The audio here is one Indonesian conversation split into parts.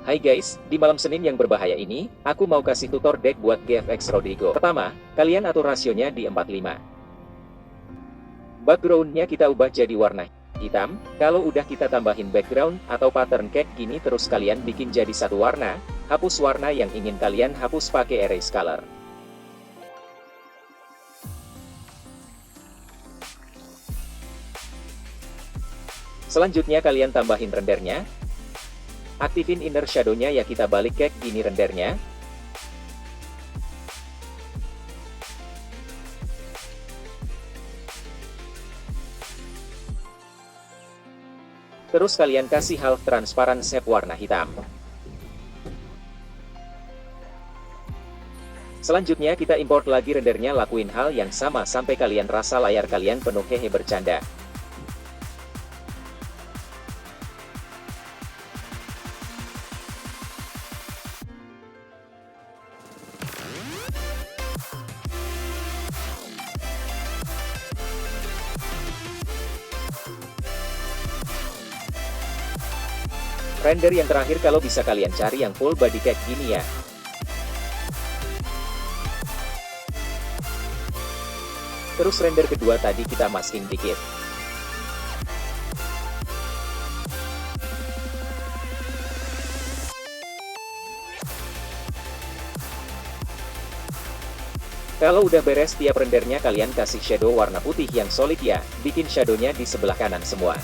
Hai guys, di malam Senin yang berbahaya ini, aku mau kasih tutor deck buat GFX Rodrigo. Pertama, kalian atur rasionya di 45. Backgroundnya kita ubah jadi warna hitam. Kalau udah kita tambahin background atau pattern kayak gini terus kalian bikin jadi satu warna, hapus warna yang ingin kalian hapus pakai erase color. Selanjutnya kalian tambahin rendernya. Aktifin inner shadow-nya ya kita balik kayak gini rendernya. Terus kalian kasih half transparan shape warna hitam. Selanjutnya kita import lagi rendernya, lakuin hal yang sama sampai kalian rasa layar kalian penuh hehe bercanda. Render yang terakhir kalau bisa kalian cari yang full body kayak gini ya. Terus render kedua tadi kita masking dikit. Kalau udah beres tiap rendernya kalian kasih shadow warna putih yang solid ya, bikin shadownya di sebelah kanan semua.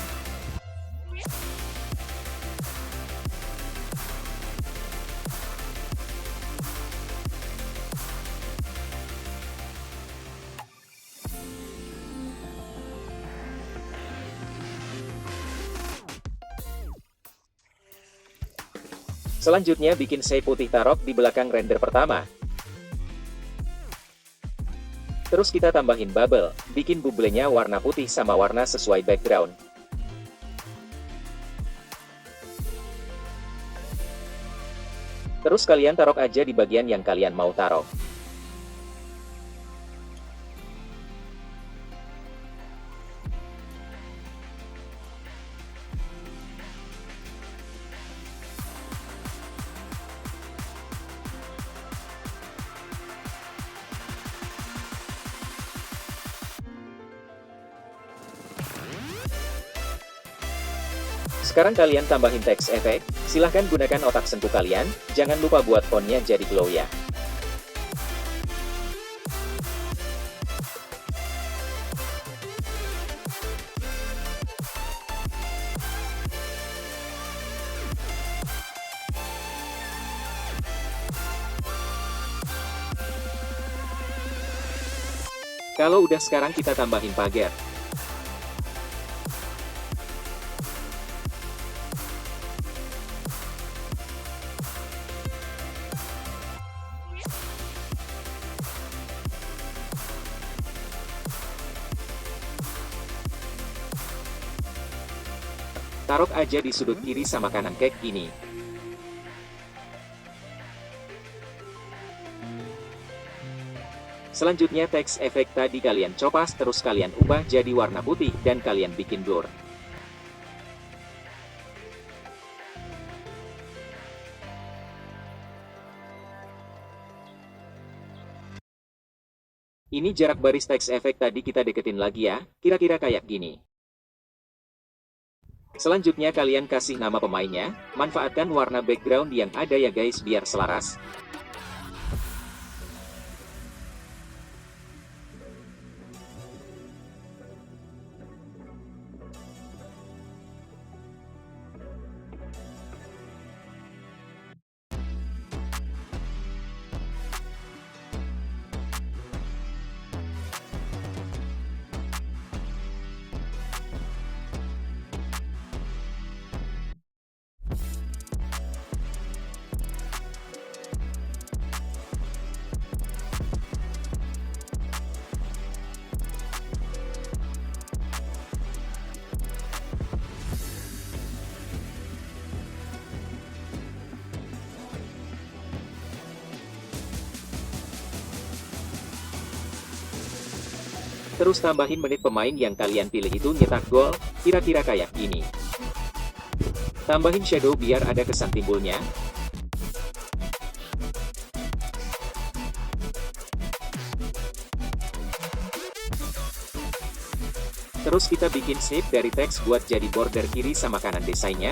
Selanjutnya bikin shade putih tarok di belakang render pertama. Terus kita tambahin bubble, bikin bubblenya warna putih sama warna sesuai background. Terus kalian tarok aja di bagian yang kalian mau tarok. Sekarang kalian tambahin text effect, silahkan gunakan otak sentuh kalian, jangan lupa buat fontnya jadi glow ya. Kalau udah sekarang kita tambahin pagar. Tarok aja di sudut kiri sama kanan kayak gini. Selanjutnya text effect tadi kalian copas terus kalian ubah jadi warna putih dan kalian bikin blur. Ini jarak baris text effect tadi kita deketin lagi ya, kira-kira kayak gini. Selanjutnya kalian kasih nama pemainnya, manfaatkan warna background yang ada ya guys biar selaras. Terus tambahin menit pemain yang kalian pilih itu nyetak gol, kira-kira kayak gini. Tambahin shadow biar ada kesan timbulnya. Terus kita bikin shape dari teks buat jadi border kiri sama kanan desainnya.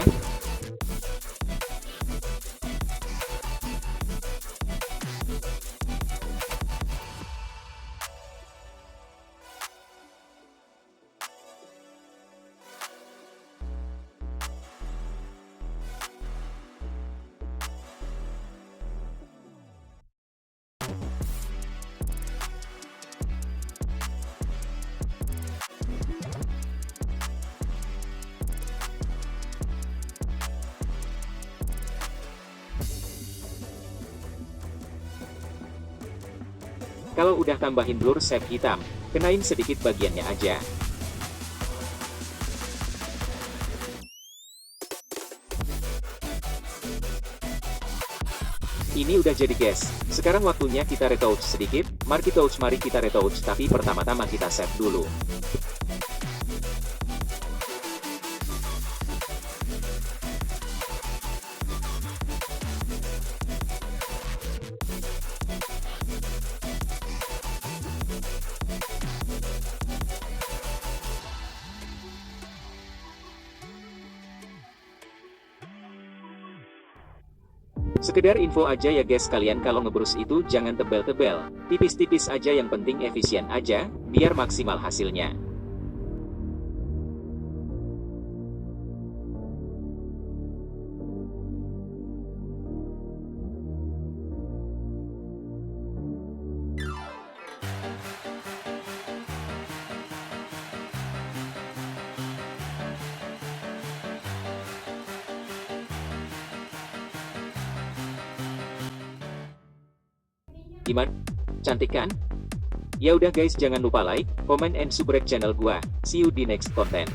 Kalau udah tambahin blur shape hitam, kenain sedikit bagiannya aja. Ini udah jadi guys, sekarang waktunya kita retouch sedikit, mari kita retouch tapi pertama-tama kita save dulu. Sekedar info aja ya guys, kalian kalau ngebrus itu jangan tebel-tebel, tipis-tipis aja, yang penting efisien aja, biar maksimal hasilnya. Gimana? Cantik kan? Ya udah guys, jangan lupa like, comment and subscribe channel gua. See you di next content.